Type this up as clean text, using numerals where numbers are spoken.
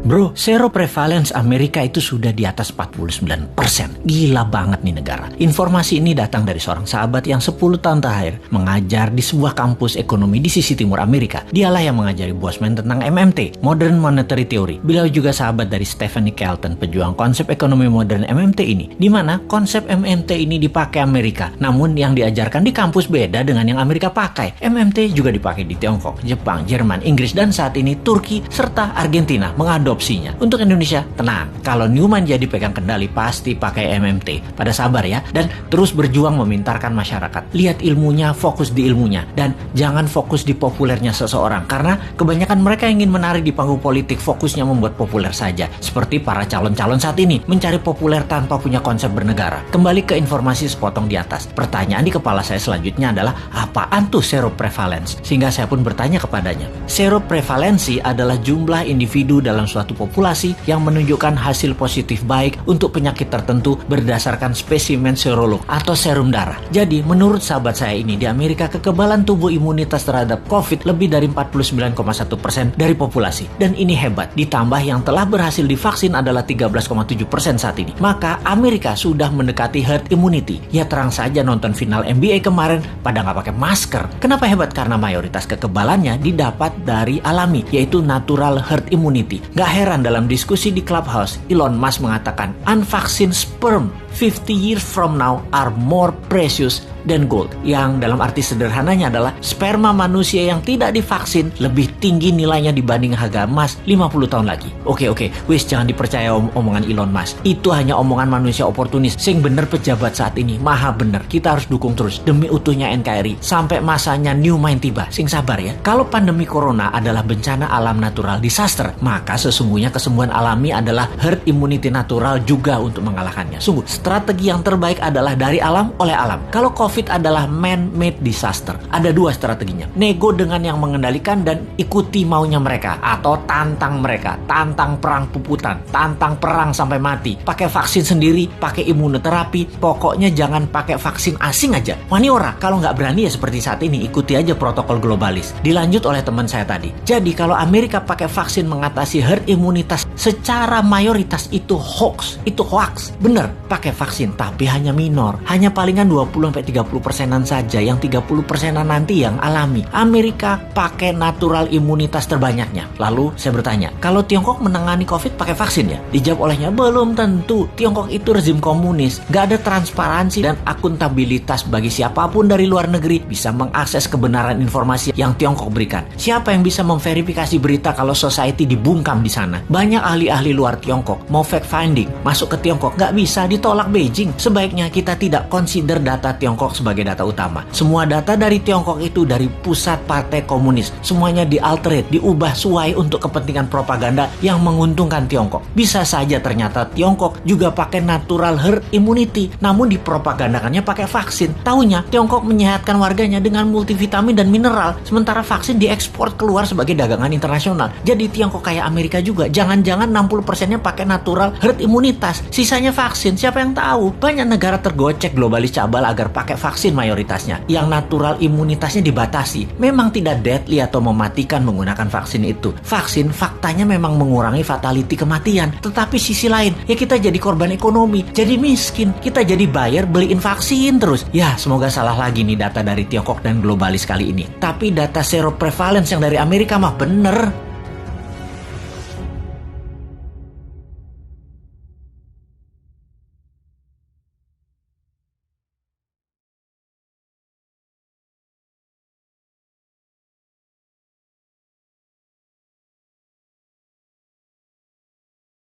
Bro, seroprevalence Amerika itu sudah di atas 49%. Gila banget nih negara. Informasi ini datang dari seorang sahabat yang 10 tahun terakhir mengajar di sebuah kampus ekonomi di sisi timur Amerika. Dialah yang mengajari Bosman tentang MMT, Modern Monetary Theory. Beliau juga sahabat dari Stephanie Kelton, pejuang konsep ekonomi modern MMT ini, di mana konsep MMT ini dipakai Amerika. Namun yang diajarkan di kampus beda dengan yang Amerika pakai. MMT juga dipakai di Tiongkok, Jepang, Jerman, Inggris, dan saat ini Turki serta Argentina mengadopsinya. Untuk Indonesia, tenang. Kalau Newman jadi pegang kendali, pasti pakai MMT. Pada sabar ya, dan terus berjuang memintarkan masyarakat. Lihat ilmunya, fokus di ilmunya, dan jangan fokus di populernya seseorang. Karena kebanyakan mereka ingin menarik di panggung politik, fokusnya membuat populer saja. Seperti para calon-calon saat ini, mencari populer tanpa punya konsep bernegara. Kembali ke informasi sepotong di atas. Pertanyaan di kepala saya selanjutnya adalah, apaan tuh seroprevalence? Sehingga saya pun bertanya kepadanya. Seroprevalensi adalah jumlah individu dalam suatu populasi yang menunjukkan hasil positif baik untuk penyakit tertentu berdasarkan spesimen serolog atau serum darah. Jadi, menurut sahabat saya ini, di Amerika kekebalan tubuh imunitas terhadap COVID lebih dari 49,1% dari populasi. Dan ini hebat. Ditambah yang telah berhasil divaksin adalah 13,7% saat ini. Maka Amerika sudah mendekati herd immunity. Ya terang saja nonton final NBA kemarin pada nggak pakai masker. Kenapa hebat? Karena mayoritas kekebalannya didapat dari alami, yaitu natural herd immunity. Gak heran dalam diskusi di Clubhouse, Elon Musk mengatakan, unvaccinated sperm 50 years from now are more precious than gold. Yang dalam arti sederhananya adalah sperma manusia yang tidak divaksin lebih tinggi nilainya dibanding harga emas 50 tahun lagi. Oke, wis jangan dipercaya omongan Elon Musk. Itu hanya omongan manusia oportunis. Sing bener pejabat saat ini, maha bener. Kita harus dukung terus demi utuhnya NKRI sampai masanya New Mind tiba. Sing sabar ya. Kalau pandemi corona adalah bencana alam natural disaster, maka sesungguhnya kesembuhan alami adalah herd immunity natural juga untuk mengalahkannya. Sungguh, strategi yang terbaik adalah dari alam oleh alam. Kalau COVID adalah man-made disaster. Ada dua strateginya. Nego dengan yang mengendalikan dan ikuti maunya mereka. Atau tantang mereka. Tantang perang puputan. Tantang perang sampai mati. Pakai vaksin sendiri. Pakai imunoterapi. Pokoknya jangan pakai vaksin asing aja. Wani ora. Kalau nggak berani ya seperti saat ini. Ikuti aja protokol globalis. Dilanjut oleh teman saya tadi. Jadi kalau Amerika pakai vaksin mengatasi herd imunitas secara mayoritas itu hoax. Itu hoax. Bener. Pakai vaksin. Tapi hanya minor. Hanya palingan 20-30%an saja, yang 30%an nanti yang alami. Amerika pakai natural imunitas terbanyaknya. Lalu saya bertanya, kalau Tiongkok menangani COVID pakai vaksin ya? Dijawab olehnya, belum tentu. Tiongkok itu rezim komunis. Gak ada transparansi dan akuntabilitas bagi siapapun dari luar negeri bisa mengakses kebenaran informasi yang Tiongkok berikan. Siapa yang bisa memverifikasi berita kalau society dibungkam di sana? Banyak ahli-ahli luar Tiongkok mau fact finding masuk ke Tiongkok, gak bisa, ditolak Beijing. Sebaiknya kita tidak consider data Tiongkok sebagai data utama. Semua data dari Tiongkok itu dari pusat partai komunis. Semuanya dialterate, diubah sesuai untuk kepentingan propaganda yang menguntungkan Tiongkok. Bisa saja ternyata Tiongkok juga pakai natural herd immunity, namun dipropagandakannya pakai vaksin. Taunya Tiongkok menyehatkan warganya dengan multivitamin dan mineral, sementara vaksin diekspor keluar sebagai dagangan internasional. Jadi Tiongkok kayak Amerika juga. Jangan-jangan 60%-nya pakai natural herd imunitas, sisanya vaksin. Siapa yang tahu? Banyak negara tergocek globalis cabal agar pakai vaksin mayoritasnya. Yang natural imunitasnya dibatasi. Memang tidak deadly atau mematikan menggunakan vaksin itu. Vaksin faktanya memang mengurangi fatality kematian. Tetapi sisi lain, ya kita jadi korban ekonomi. Jadi miskin. Kita jadi buyer beliin vaksin terus. Ya semoga salah lagi nih data dari Tiongkok dan globalis kali ini. Tapi data seroprevalence yang dari Amerika mah bener.